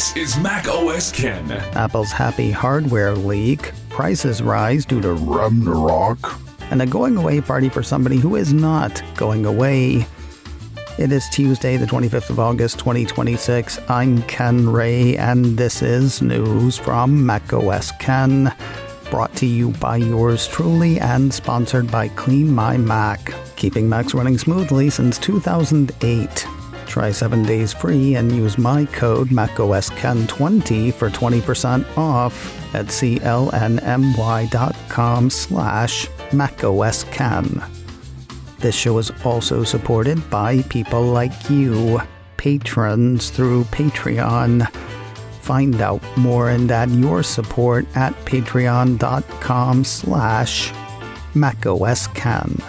This is macOS Ken. Apple's happy hardware leak, prices rise due to Ragnarok, and a going away party for somebody who is not going away. It is Tuesday, the 25th of August, 2026. I'm Ken Ray, and this is news from macOS Ken, brought to you by yours truly and sponsored by Clean My Mac, keeping Macs running smoothly since 2008. Try 7 days free and use my code macOSKen20 for 20% off at clnmy.com/macOSKen. This show is also supported by people like you, patrons through Patreon. Find out more and add your support at patreon.com/macOSKen.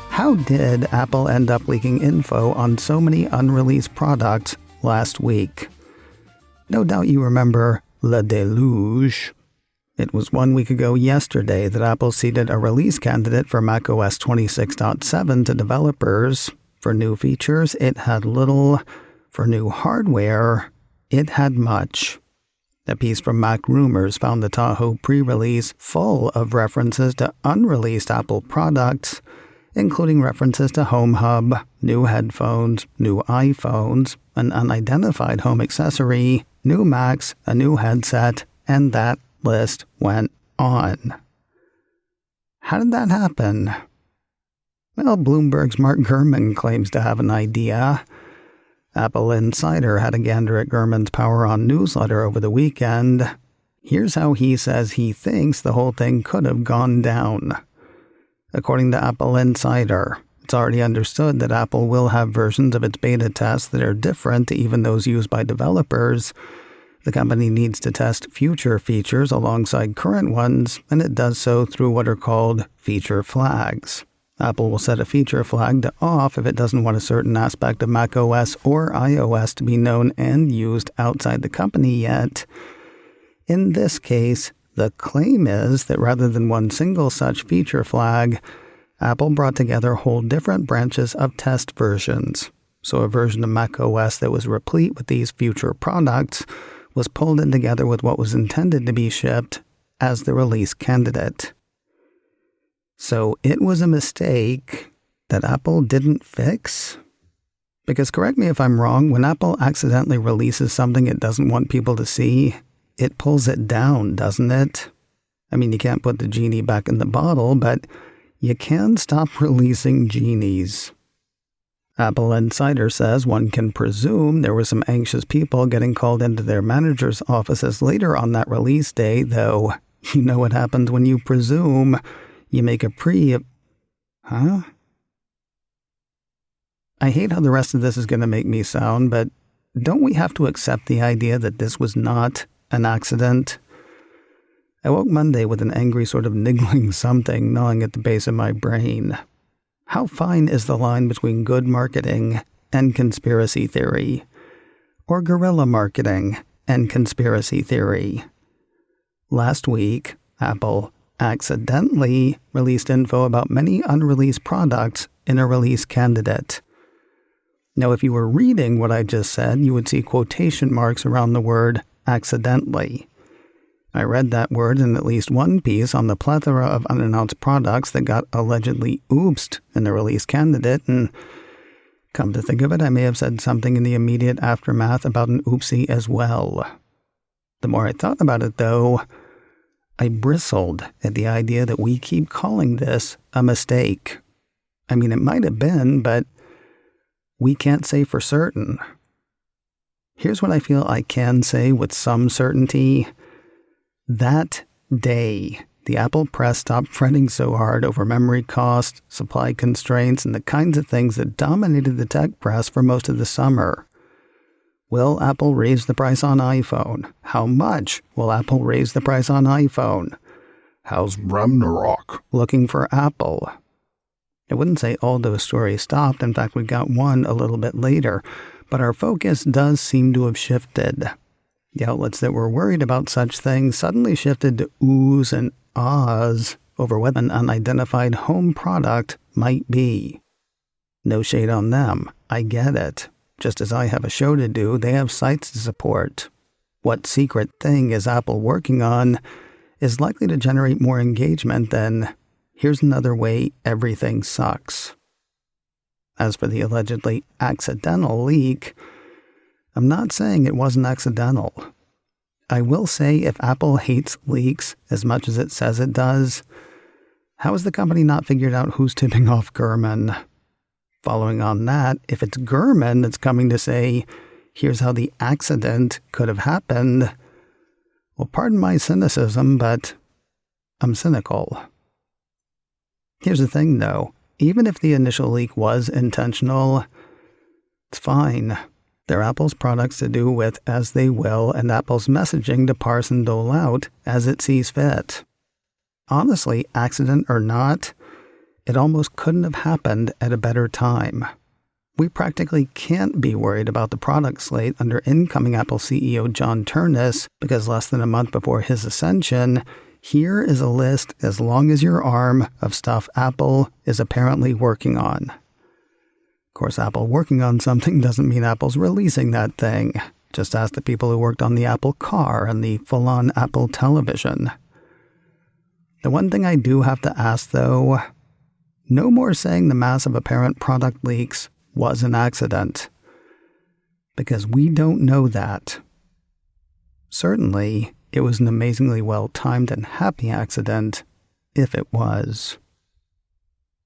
How did Apple end up leaking info on so many unreleased products last week? No doubt you remember Le Deluge. It was 1 week ago yesterday that Apple seeded a release candidate for macOS 26.7 to developers. For new features, it had little. For new hardware, it had much. A piece from Mac Rumors found the Tahoe pre-release full of references to unreleased Apple products, including references to Home Hub, new headphones, new iPhones, an unidentified home accessory, new Macs, a new headset, and that list went on. How did that happen? Well, Bloomberg's Mark Gurman claims to have an idea. Apple Insider had a gander at Gurman's Power On newsletter over the weekend. Here's how he says he thinks the whole thing could have gone down. According to Apple Insider, it's already understood that Apple will have versions of its beta tests that are different to even those used by developers. The company needs to test future features alongside current ones, and it does so through what are called feature flags. Apple will set a feature flag to off if it doesn't want a certain aspect of macOS or iOS to be known and used outside the company yet. In this case, the claim is that rather than one single such feature flag, Apple brought together whole different branches of test versions. So a version of macOS that was replete with these future products was pulled in together with what was intended to be shipped as the release candidate. So it was a mistake that Apple didn't fix? Because correct me if I'm wrong, when Apple accidentally releases something it doesn't want people to see, it pulls it down, doesn't it? I mean, you can't put the genie back in the bottle, but you can stop releasing genies. Apple Insider says one can presume there were some anxious people getting called into their manager's offices later on that release day, though you know what happens when you presume. You make a Huh? I hate how the rest of this is going to make me sound, but don't we have to accept the idea that this was not an accident? I woke Monday with an angry sort of niggling something gnawing at the base of my brain. How fine is the line between good marketing and conspiracy theory? Or guerrilla marketing and conspiracy theory? Last week, Apple accidentally released info about many unreleased products in a release candidate. Now, if you were reading what I just said, you would see quotation marks around the word accidentally. I read that word in at least one piece on the plethora of unannounced products that got allegedly oopsed in the release candidate, and come to think of it, I may have said something in the immediate aftermath about an oopsie as well. The more I thought about it, though, I bristled at the idea that we keep calling this a mistake. I mean, it might have been, but we can't say for certain. Here's what I feel I can say with some certainty. That day, the Apple press stopped fretting so hard over memory costs, supply constraints, and the kinds of things that dominated the tech press for most of the summer. Will Apple raise the price on iPhone? How much will Apple raise the price on iPhone? How's Ragnarok looking for Apple? I wouldn't say all those stories stopped. In fact, we got one a little bit later. But our focus does seem to have shifted. The outlets that were worried about such things suddenly shifted to oohs and ahs over what an unidentified home product might be. No shade on them. I get it. just as I have a show to do, they have sites to support. What secret thing is Apple working on is likely to generate more engagement than, here's another way everything sucks. As for the allegedly accidental leak, I'm not saying it wasn't accidental. I will say if Apple hates leaks as much as it says it does, how has the company not figured out who's tipping off Gurman? Following on that, if it's Gurman that's coming to say, here's how the accident could have happened, well, pardon my cynicism, but I'm cynical. Here's the thing, though. Even if the initial leak was intentional, it's fine. They're Apple's products to do with as they will, and Apple's messaging to parse and dole out as it sees fit. Honestly, accident or not, it almost couldn't have happened at a better time. We practically can't be worried about the product slate under incoming Apple CEO John Turnus because less than a month before his ascension, here is a list as long as your arm of stuff Apple is apparently working on. Of course, Apple working on something doesn't mean Apple's releasing that thing. Just ask the people who worked on the Apple car and the full-on Apple television. The one thing I do have to ask, though, no more saying the massive apparent product leaks was an accident. Because we don't know that. Certainly, it was an amazingly well-timed and happy accident, if it was.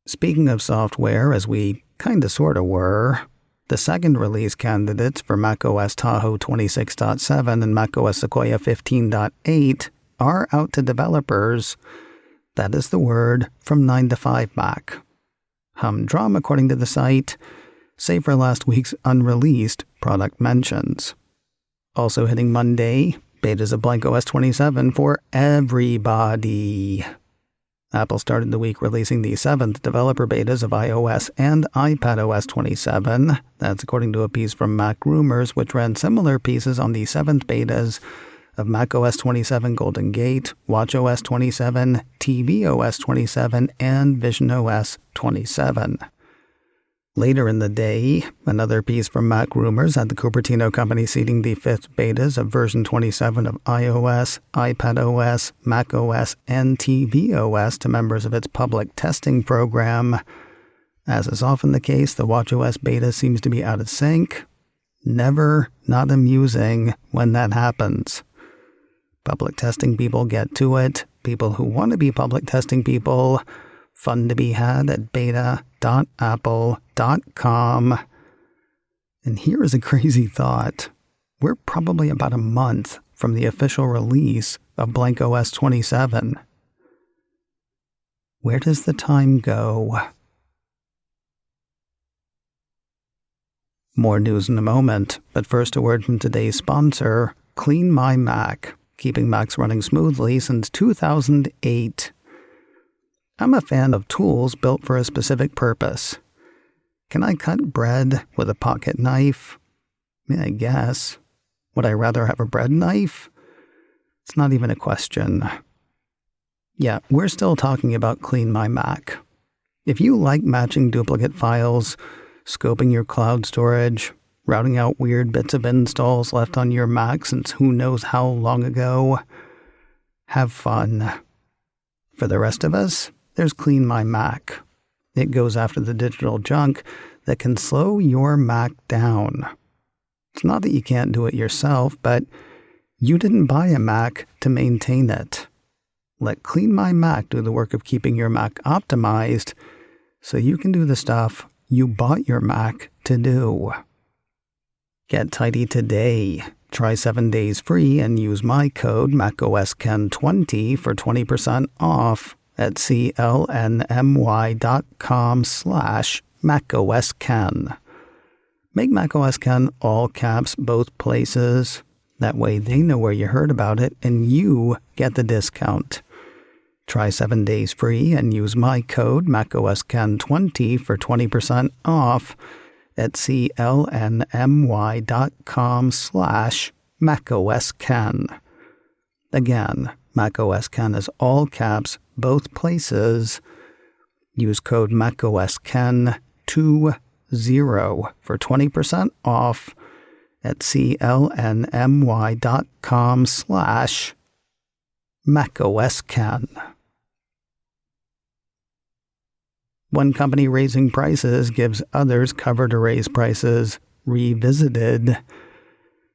Speaking of software, as we kinda sorta were, the second release candidates for macOS Tahoe 26.7 and macOS Sequoia 15.8 are out to developers. That is the word from 9 to 5 Mac. Humdrum, according to the site, save for last week's unreleased product mentions. Also hitting Monday, betas of blankOS 27 for everybody. Apple started the week releasing the 7th developer betas of iOS and iPadOS 27. That's according to a piece from Mac Rumors, which ran similar pieces on the 7th betas of macOS 27 Golden Gate, watchOS 27, tvOS 27, and visionOS 27. Later in the day, another piece from Mac Rumors had the Cupertino company seeding the 5th betas of version 27 of iOS, iPadOS, macOS, and tvOS to members of its public testing program. As is often the case, the watchOS beta seems to be out of sync. Never not amusing when that happens. Public testing people get to it. People who want to be public testing people, fun to be had at beta.apple.com. And here is a crazy thought. We're probably about a month from the official release of blankOS 27. Where does the time go? More news in a moment, but first a word from today's sponsor, Clean My Mac, keeping Macs running smoothly since 2008. I'm a fan of tools built for a specific purpose. Can I cut bread with a pocket knife? I guess. Would I rather have a bread knife? It's not even a question. Yeah, we're still talking about Clean My Mac. If you like matching duplicate files, scoping your cloud storage, routing out weird bits of installs left on your Mac since who knows how long ago, have fun. For the rest of us, there's Clean My Mac. It goes after the digital junk that can slow your Mac down. It's not that you can't do it yourself, but you didn't buy a Mac to maintain it. Let Clean My Mac do the work of keeping your Mac optimized so you can do the stuff you bought your Mac to do. Get tidy today. Try 7 days free and use my code macOSKen20 for 20% off at clnmy.com/macOSKen. Make macOSKen all caps both places. That way they know where you heard about it and you get the discount. Try 7 days free and use my code macOSKen20 for 20% off at clnmy.com/macOSKen. Again, macOSKen is all caps, both places. Use code macOSKen20 0 for 20% off at clnmy.com/macOSken. One company raising prices gives others cover to raise prices revisited.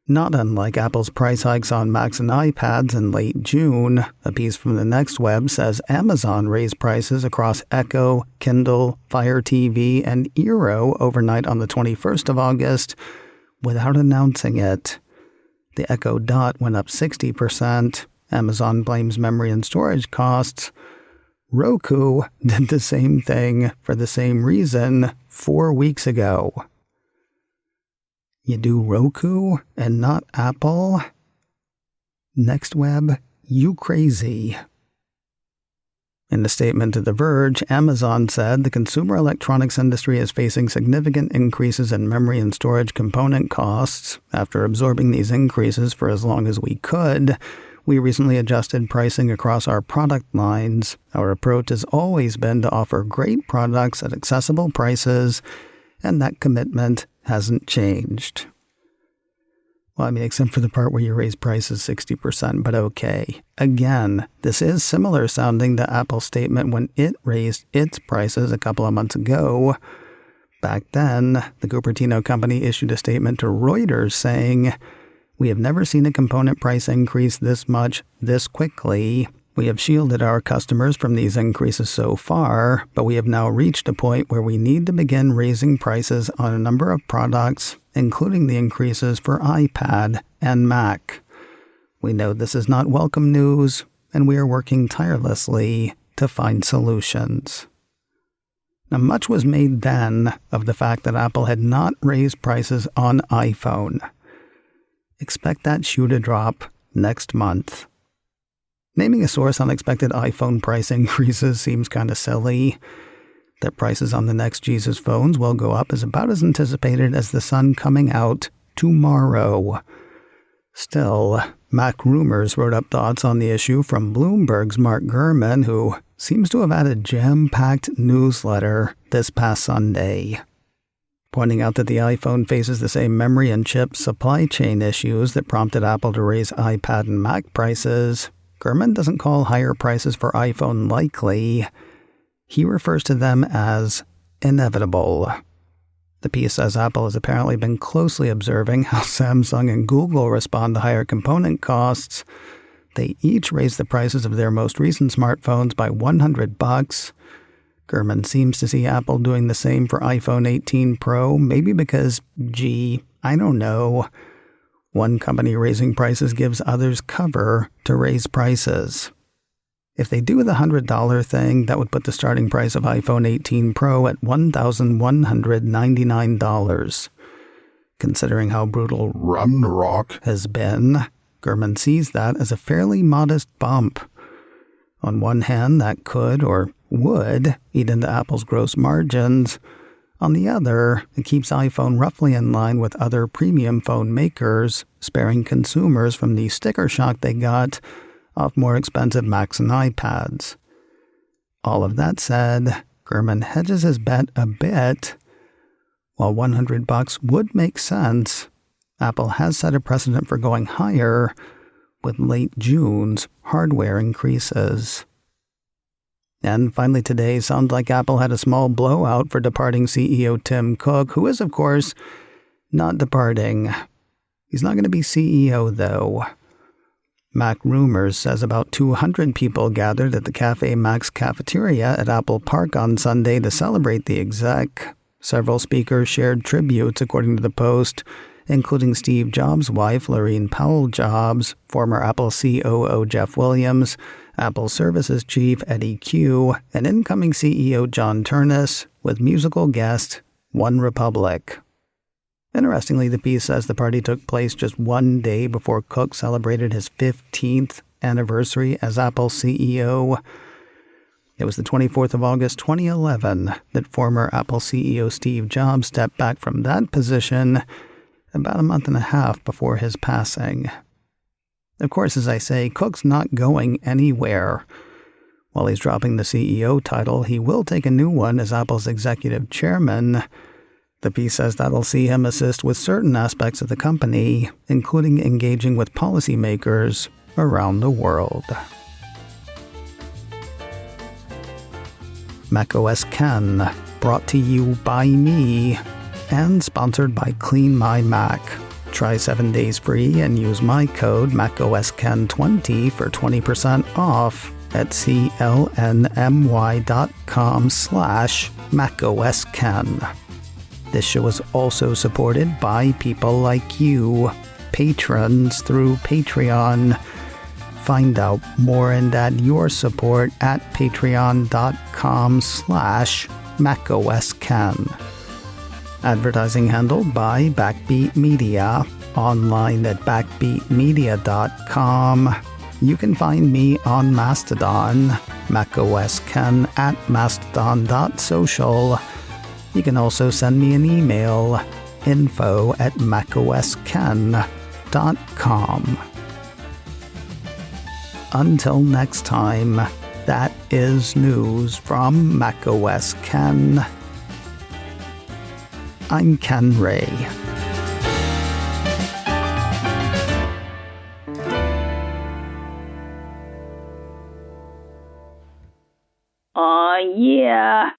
Not unlike Apple's price hikes on Macs and iPads in late June, a piece from the Next Web says Amazon raised prices across Echo, Kindle, Fire TV, and Eero overnight on the 21st of August without announcing it. The Echo Dot went up 60%. Amazon blames memory and storage costs. Roku did the same thing for the same reason 4 weeks ago. You do Roku and not Apple? Next Web, you crazy. In a statement to The Verge, Amazon said the consumer electronics industry is facing significant increases in memory and storage component costs. After absorbing these increases for as long as we could, we recently adjusted pricing across our product lines. Our approach has always been to offer great products at accessible prices, and that commitment hasn't changed. Well, I mean, except for the part where you raise prices 60%, but okay. Again, this is similar sounding to Apple's statement when it raised its prices a couple of months ago. Back then, the Cupertino company issued a statement to Reuters saying, "We have never seen a component price increase this much, this quickly. We have shielded our customers from these increases so far, but we have now reached a point where we need to begin raising prices on a number of products, including the increases for iPad and Mac. We know this is not welcome news, and we are working tirelessly to find solutions." Now, much was made then of the fact that Apple had not raised prices on iPhone. Expect that shoe to drop next month. Naming a source on expected iPhone price increases seems kind of silly. That prices on the next Jesus phones will go up is about as anticipated as the sun coming out tomorrow. Still, Mac Rumors wrote up thoughts on the issue from Bloomberg's Mark Gurman, who seems to have had a jam-packed newsletter this past Sunday, pointing out that the iPhone faces the same memory and chip supply chain issues that prompted Apple to raise iPad and Mac prices. Gurman doesn't call higher prices for iPhone likely. He refers to them as inevitable. The piece says Apple has apparently been closely observing how Samsung and Google respond to higher component costs. They each raised the prices of their most recent smartphones by $100. Gurman seems to see Apple doing the same for iPhone 18 Pro, maybe because, I don't know. One company raising prices gives others cover to raise prices. If they do the $100 thing, that would put the starting price of iPhone 18 Pro at $1,199. Considering how brutal Ragnarok has been, Gurman sees that as a fairly modest bump. On one hand, that could or would eat into Apple's gross margins. On the other, it keeps iPhone roughly in line with other premium phone makers, sparing consumers from the sticker shock they got off more expensive Macs and iPads. All of that said, Gurman hedges his bet a bit. While $100 would make sense, Apple has set a precedent for going higher with late June's hardware increases. And finally today, sounds like Apple had a small blowout for departing CEO Tim Cook, who is, of course, not departing. He's not going to be CEO, though. Mac Rumors says about 200 people gathered at the Cafe Mac's cafeteria at Apple Park on Sunday to celebrate the exec. Several speakers shared tributes, according to the Post, including Steve Jobs' wife, Laureen Powell Jobs, former Apple COO Jeff Williams, Apple Services Chief Eddie Q, and incoming CEO John Turnus, with musical guest OneRepublic. Interestingly, the piece says the party took place just one day before Cook celebrated his 15th anniversary as Apple CEO. It was the 24th of August 2011 that former Apple CEO Steve Jobs stepped back from that position about a month and a half before his passing. Of course, as I say, Cook's not going anywhere. While he's dropping the CEO title, he will take a new one as Apple's executive chairman. The piece says that'll see him assist with certain aspects of the company, including engaging with policymakers around the world. macOS Ken, brought to you by me, and sponsored by Clean My Mac. Try 7 days free and use my code macOSKen20 for 20% off at clnmy.com/macOSken. This show is also supported by people like you, patrons through Patreon. Find out more and add your support at patreon.com/macOSken. Advertising handled by Backbeat Media, online at backbeatmedia.com. You can find me on Mastodon, macOSken at mastodon.social. You can also send me an email, info@macosken.com. Until next time, that is news from macOS Ken. I'm Ken Ray. Aw, yeah.